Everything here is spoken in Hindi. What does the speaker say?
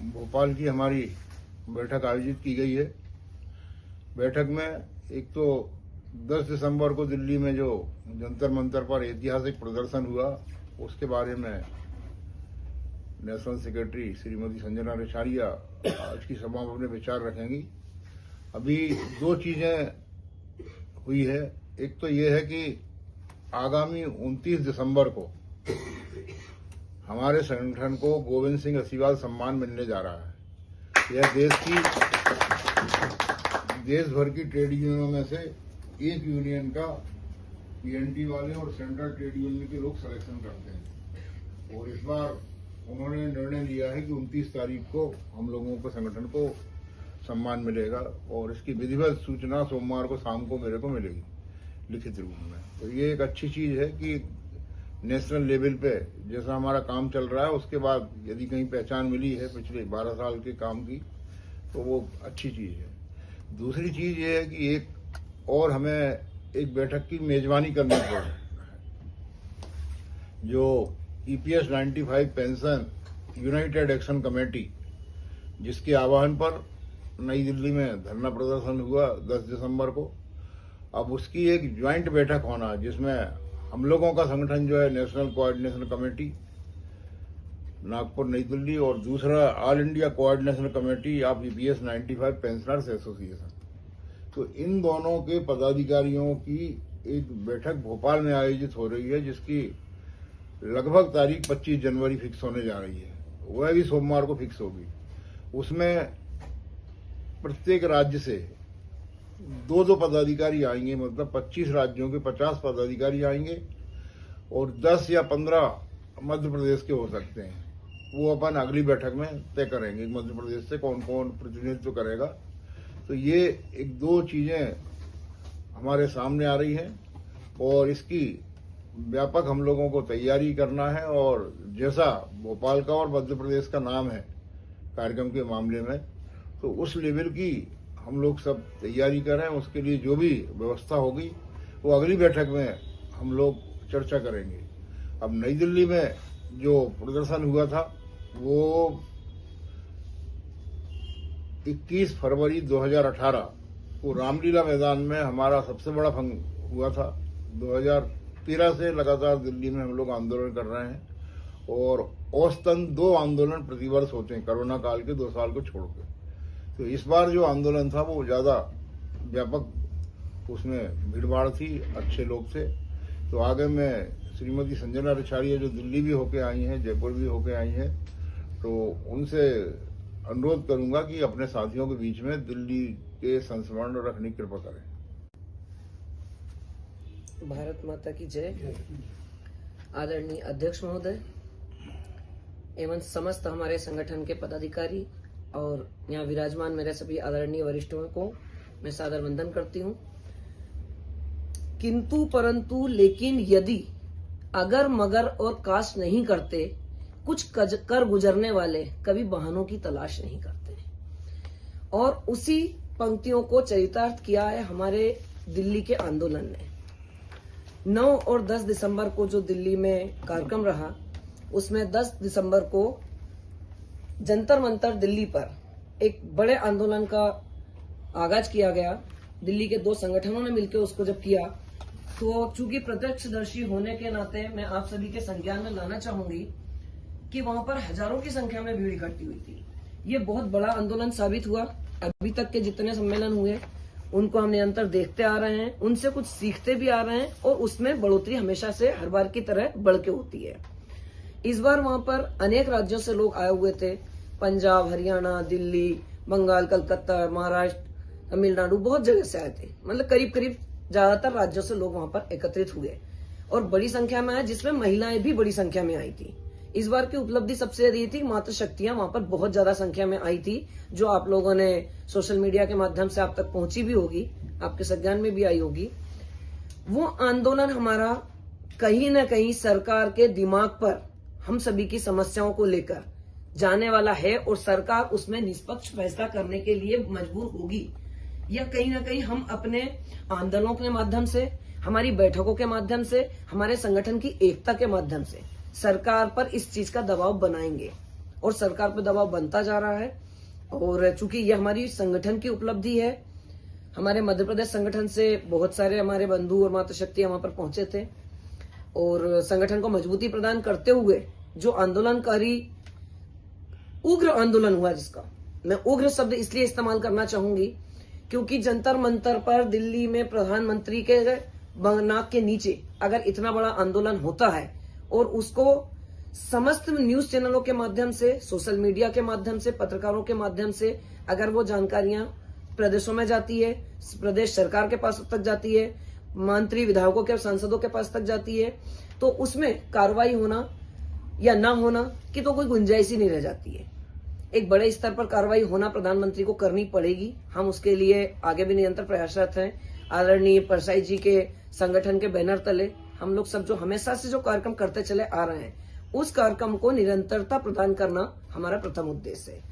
भोपाल की हमारी बैठक आयोजित की गई है। बैठक में एक तो 10 दिसंबर को दिल्ली में जो जंतर मंतर पर ऐतिहासिक प्रदर्शन हुआ, उसके बारे में नेशनल सेक्रेटरी श्रीमती संजना रेशारिया आज की सभा में अपने विचार रखेंगी। अभी दो चीजें हुई है। एक तो ये है कि आगामी 29 दिसंबर को हमारे संगठन को गोविंद सिंह असीवाल सम्मान मिलने जा रहा है। यह देश भर की ट्रेड यूनियनों में से एक यूनियन का पीएनटी वाले और सेंट्रल ट्रेड यूनियन के लोग सिलेक्शन करते हैं, और इस बार उन्होंने निर्णय लिया है कि 29 तारीख को हम लोगों को संगठन को सम्मान मिलेगा, और इसकी विधिवत सूचना सोमवार को शाम को मेरे को मिलेगी लिखित रूप में। तो ये एक अच्छी चीज है कि नेशनल लेवल पे जैसा हमारा काम चल रहा है, उसके बाद यदि कहीं पहचान मिली है पिछले 12 साल के काम की, तो वो अच्छी चीज है। दूसरी चीज ये है कि एक और हमें एक बैठक की मेजबानी करनी पड़ी, जो EPS 95 pension United action committee, जिसके आह्वान पर नई दिल्ली में धरना प्रदर्शन हुआ 10 दिसंबर को। अब उसकी एक ज्वाइंट बैठक होना, जिसमें हम लोगों का संगठन जो है नेशनल कोऑर्डिनेशन कमेटी नागपुर नई दिल्ली, और दूसरा all India coordination committee of EPS 95 pensioners association, तो इन दोनों के पदाधिकारियों की एक बैठक भोपाल में आयोजित हो रही है, जिसकी लगभग तारीख 25 जनवरी फिक्स होने जा रही है। वह भी सोमवार को फिक्स होगी। उसमें प्रत्येक राज्य से दो पदाधिकारी आएंगे, मतलब 25 राज्यों के 50 पदाधिकारी आएंगे, और 10 या 15 मध्य प्रदेश के हो सकते हैं। वो अपन अगली बैठक में तय करेंगे मध्य प्रदेश से कौन कौन प्रतिनिधित्व करेगा। तो ये एक दो चीजें हमारे सामने आ रही हैं, और इसकी व्यापक हम लोगों को तैयारी करना है। और जैसा भोपाल का और मध्य प्रदेश का नाम है कार्यक्रम के मामले में, तो उस लेवल की हम लोग सब तैयारी करें। उसके लिए जो भी व्यवस्था होगी वो अगली बैठक में हम लोग चर्चा करेंगे। अब नई दिल्ली में जो प्रदर्शन हुआ था, वो 21 फरवरी 2018 को रामलीला मैदान में हमारा सबसे बड़ा भंग हुआ था। 2013 से लगातार दिल्ली में हम लोग आंदोलन कर रहे हैं, और औसतन 2 आंदोलन प्रतिवर्ष होते हैं कोरोना काल के 2 साल को छोड़कर। तो इस बार जो आंदोलन था वो ज्यादा व्यापक, उसमें भीड़भाड़ थी, अच्छे लोग थे। तो आगे में श्रीमती संजना रेशारिया जो दिल्ली भी होके आई हैं, जयपुर भी होके आई हैं, तो उनसे अनुरोध करूंगा कि अपने साथियों के बीच में दिल्ली के संस्मरण रखने की कृपा करें। भारत माता की जय। आदरणीय अध्यक्ष महोदय एवं समस्त हमारे संगठन के पदाधिकारी और यहाँ विराजमान मेरे सभी आदरणीय वरिष्ठों को मैं सादर वंदन करती हूँ। किंतु परंतु लेकिन यदि अगर मगर और काश नहीं करते, कुछ कर गुजरने वाले कभी बहानों की तलाश नहीं करते। और उसी पंक्तियों को चरितार्थ किया है हमारे दिल्ली के आंदोलन ने। 9 और 10 दिसंबर को जो दिल्ली में कार्यक्रम रहा, उसमें 10 दिसंबर को जंतर मंतर दिल्ली पर एक बड़े आंदोलन का आगाज किया गया। दिल्ली के 2 संगठनों ने मिलकर उसको जब किया, तो चूंकि प्रत्यक्षदर्शी होने के नाते मैं आप सभी के संज्ञान में लाना चाहूंगी कि वहां पर हजारों की संख्या में भीड़ इकट्ठी हुई थी। ये बहुत बड़ा आंदोलन साबित हुआ। अभी तक के जितने सम्मेलन हुए उनको हम निरंतर देखते आ रहे हैं, उनसे कुछ सीखते भी आ रहे हैं, और उसमें बढ़ोतरी हमेशा से हर बार की तरह बढ़ के होती है। इस बार वहां पर अनेक राज्यों से लोग आए हुए थे। पंजाब, हरियाणा, दिल्ली, बंगाल, कलकत्ता, महाराष्ट्र, तमिलनाडु, बहुत जगह से आए थे। मतलब करीब करीब ज्यादातर राज्यों से लोग वहां पर एकत्रित हुए, और बड़ी संख्या में आए, जिसमें महिलाएं भी बड़ी संख्या में आई थी। इस बार की उपलब्धि सबसे यही थी, मातृ शक्तियां वहां पर बहुत ज्यादा संख्या में आई थी, जो आप लोगों ने सोशल मीडिया के माध्यम से आप तक पहुंची भी होगी, आपके संज्ञान में भी आई होगी। वो आंदोलन हमारा कहीं न कहीं सरकार के दिमाग पर हम सभी की समस्याओं को लेकर जाने वाला है, और सरकार उसमें निष्पक्ष फैसला करने के लिए मजबूर होगी। या कहीं न कहीं हम अपने आंदोलनों के माध्यम से, हमारी बैठकों के माध्यम से, हमारे संगठन की एकता के माध्यम से सरकार पर इस चीज का दबाव बनाएंगे। और सरकार पर दबाव बनता जा रहा है। और चूंकि यह हमारी संगठन की उपलब्धि है, हमारे मध्य प्रदेश संगठन से बहुत सारे हमारे बंधु और मातृशक्ति वहां पर पहुंचे थे और संगठन को मजबूती प्रदान करते हुए जो आंदोलनकारी उग्र आंदोलन हुआ, जिसका मैं उग्र शब्द इसलिए इस्तेमाल करना चाहूंगी क्योंकि जंतर मंतर पर दिल्ली में प्रधानमंत्री के नाक के नीचे अगर इतना बड़ा आंदोलन होता है और उसको समस्त न्यूज चैनलों के माध्यम से, सोशल मीडिया के माध्यम से, पत्रकारों के माध्यम से अगर वो जानकारियां प्रदेशों में जाती है, प्रदेश सरकार के पास तक जाती है, मंत्री विधायकों के सांसदों के पास तक जाती है, तो उसमें कार्रवाई होना या ना होना की तो कोई गुंजाइश ही नहीं रह जाती है। एक बड़े स्तर पर कार्रवाई होना प्रधानमंत्री को करनी पड़ेगी। हम उसके लिए आगे भी निरंतर प्रयासरत हैं। आदरणीय परसाई जी के संगठन के बैनर तले हम लोग सब जो हमेशा से जो कार्यक्रम करते चले आ रहे हैं, उस कार्यक्रम को निरंतरता प्रदान करना हमारा प्रथम उद्देश्य है।